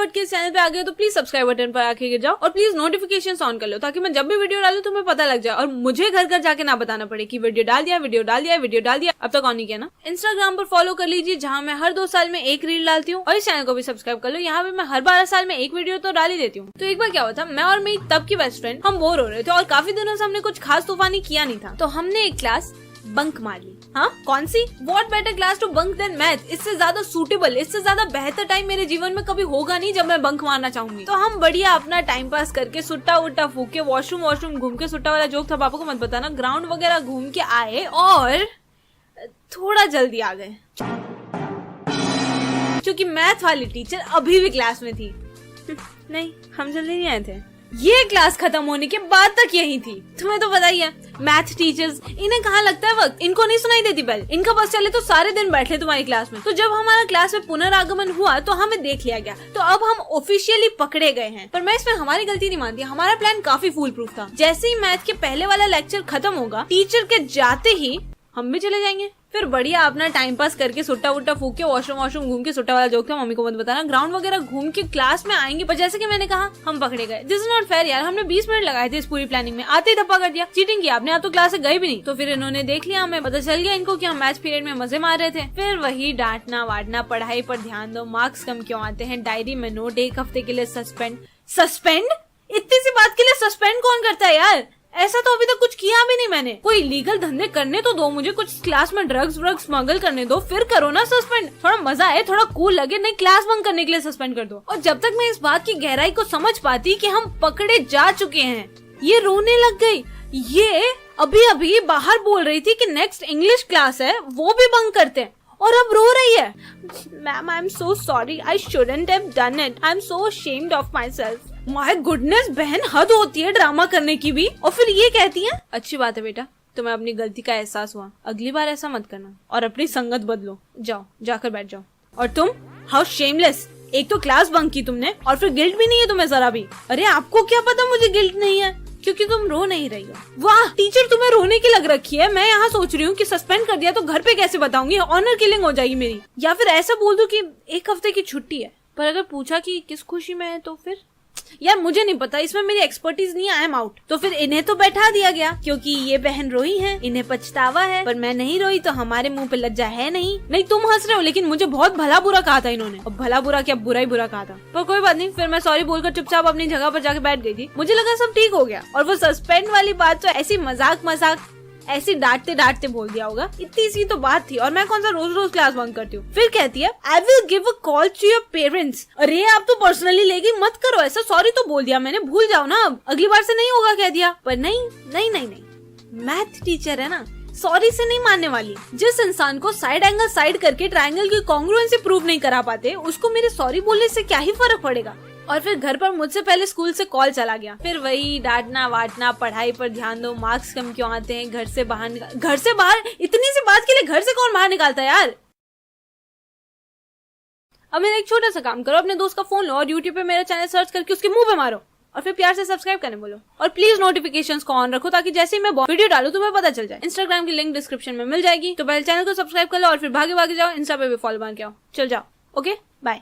फटाफट के इस चैनल पे आ गए तो प्लीज सब्सक्राइब बटन पर आके गिर जाओ और प्लीज नोटिफिकेशन ऑन कर लो ताकि मैं जब भी वीडियो डालू तुम्हें पता लग जाए और मुझे घर घर जाके ना बताना पड़े कि वीडियो डाल दिया वीडियो डाल दिया वीडियो डाल दिया। अब तक ऑन नहीं किया ना? इंस्टाग्राम पर फॉलो कर लीजिए जहाँ मैं हर 2 साल में एक रील डालती हूँ और इस चैनल को भी सब्सक्राइब कर लो, यहाँ पे मैं हर 12 साल में एक वीडियो तो डाल ही देती हूँ। तो एक बार क्या हुआ था, मैं और मेरी तब की बेस्ट फ्रेंड हम बोर हो रहे थे और काफी दिनों से हमने कुछ खास तूफानी किया नहीं था, तो हमने एक क्लास बंक मार ली। हाँ, कौन सी? What better class to bunk than math. इससे ज्यादा सूटेबल, इससे ज्यादा बेहतर टाइम मेरे जीवन में कभी होगा नहीं जब मैं बंक मारना चाहूंगी। तो हम बढ़िया अपना टाइम पास करके सुट्टा उट्टा फूक के वॉशरूम घूम के, सुट्टा वाला जोक था पापा को मत बताना, ग्राउंड वगैरह घूम के आए और थोड़ा जल्दी आ गए क्योंकि मैथ वाली टीचर अभी भी क्लास में थी। नहीं, हम जल्दी नहीं आए थे, ये क्लास खत्म होने के बाद तक यही थी। तुम्हें तो पता ही है, मैथ टीचर्स, इन्हें कहाँ लगता है वक्त, इनको नहीं सुनाई देती बेल, इनका बस चले तो सारे दिन बैठे तुम्हारी क्लास में। तो जब हमारा क्लास में पुनरागमन हुआ तो हमें देख लिया गया, तो अब हम ऑफिशियली पकड़े गए हैं। पर मैं इसमें हमारी गलती नहीं मानती, हमारा प्लान काफी फूल प्रूफ था। जैसे ही मैथ के पहले वाला लेक्चर खत्म होगा, टीचर के जाते ही हम भी चले जाएंगे। फिर बढ़िया अपना टाइम पास करके सुट्टा वुट्टा फूक के वॉशरूम घूम के, सुट्टा वाला जोक था मम्मी को मत बताना, ग्राउंड वगैरह घूम के क्लास में आएंगे। पर जैसे कि मैंने कहा, हम पकड़े गए। दिस इज नॉट फेयर यार, हमने 20 मिनट लगाए थे इस पूरी प्लानिंग में, आते ही धप्पा कर दिया। चीटिंग किया आपने, आप तो क्लास से गए भी नहीं। तो फिर इन्होंने देख लिया, हमें पता चल गया इनको कि हम मैथ्स पीरियड में मजे मार रहे थे। फिर वही डांटना वाटना, पढ़ाई पर ध्यान दो, मार्क्स कम क्यों आते हैं, डायरी में नोट, 1 हफ्ते के लिए सस्पेंड। इतनी सी बात के लिए सस्पेंड कौन करता है यार? ऐसा तो अभी तक कुछ किया भी नहीं मैंने। कोई लीगल धंधे करने तो दो मुझे, कुछ क्लास में ड्रग्स स्मगल करने दो, फिर करो ना सस्पेंड। थोड़ा मजा आए, थोड़ा कूल लगे, नहीं क्लास बंक करने के लिए सस्पेंड कर दो। और जब तक मैं इस बात की गहराई को समझ पाती कि हम पकड़े जा चुके हैं, ये रोने लग गई। ये अभी बाहर बोल रही थी कि नेक्स्ट इंग्लिश क्लास है, वो भी बंक करते हैं, और अब रो रही है। Ma'am, I am so sorry, I shouldn't have done it, I am so ashamed of my self. My goodness बहन, हद होती है ड्रामा करने की भी। और फिर ये कहती है, अच्छी बात है बेटा, तुम्हें अपनी गलती का एहसास हुआ, अगली बार ऐसा मत करना और अपनी संगत बदलो, जाओ जाकर बैठ जाओ। और तुम, हाउ शेमलेस, एक तो क्लास बंक की तुमने और फिर गिल्ट भी नहीं है तुम्हें जरा भी। अरे आपको क्या पता मुझे गिल्ट नहीं है, क्योंकि तुम रो नहीं रही हो। वाह, टीचर तुम्हें रोने की लग रखी है। मैं यहाँ सोच रही हूँ कि सस्पेंड कर दिया तो घर पे कैसे बताऊंगी, ऑनर किलिंग हो जाएगी मेरी। या फिर ऐसा बोल दूं कि 1 हफ्ते की छुट्टी है। पर अगर पूछा कि किस खुशी में है तो फिर यार मुझे नहीं पता, इसमें मेरी एक्सपर्टीज नहीं, आई एम आउट। तो फिर इन्हें तो बैठा दिया गया क्योंकि ये बहन रोई है, इन्हें पछतावा है, पर मैं नहीं रोई तो हमारे मुंह पे लज्जा है नहीं। तुम हंस रहे हो, लेकिन मुझे बहुत भला बुरा कहा था इन्होंने, और भला बुरा क्या बुरा ही बुरा कहा था। पर कोई बात नहीं, फिर मैं सॉरी बोलकर चुपचाप अपनी जगह पर जाके बैठ गई थी। मुझे लगा सब ठीक हो गया, और वो सस्पेंड वाली बात तो ऐसी मजाक ऐसी डांटते बोल दिया होगा। इतनी सी तो बात थी, और मैं कौन सा रोज क्लास बंक करती हूँ। फिर कहती है, I will give a call to your parents. अरे आप तो पर्सनली लेगी, मत करो ऐसा, सॉरी तो बोल दिया मैंने, भूल जाओ ना, अब अगली बार से नहीं होगा कह दिया। पर नहीं, मैथ टीचर है ना, सॉरी से नहीं मानने वाली। जिस इंसान को साइड एंगल साइड करके ट्रायंगल की कॉन्ग्रुएंसी प्रूव नहीं करा पाते, उसको मेरे सॉरी बोलने से क्या ही फर्क पड़ेगा। और फिर घर पर मुझसे पहले स्कूल से कॉल चला गया। फिर वही डांटना वाटना, पढ़ाई पर ध्यान दो, मार्क्स कम क्यों आते हैं, घर से बाहर, इतनी सी बात के लिए घर से कौन बाहर निकालता है यार। अब मेरा एक छोटा सा काम करो, अपने दोस्त का फोन लो और यूट्यूब पे मेरा चैनल सर्च करके उसके मुंह पे मारो, और फिर प्यार से सब्सक्राइब करने बोलो। और प्लीज नोटिफिकेशंस को ऑन रखो ताकि जैसे ही मैं वीडियो डालूं तुम्हें पता चल जाए। इंस्टाग्राम की लिंक डिस्क्रिप्शन में मिल जाएगी, तो पहले चैनल को सब्सक्राइब कर लो और फिर भागे जाओ, इंस्टा पे भी फॉलो मार के आओ। चल जाओ, ओके बाय।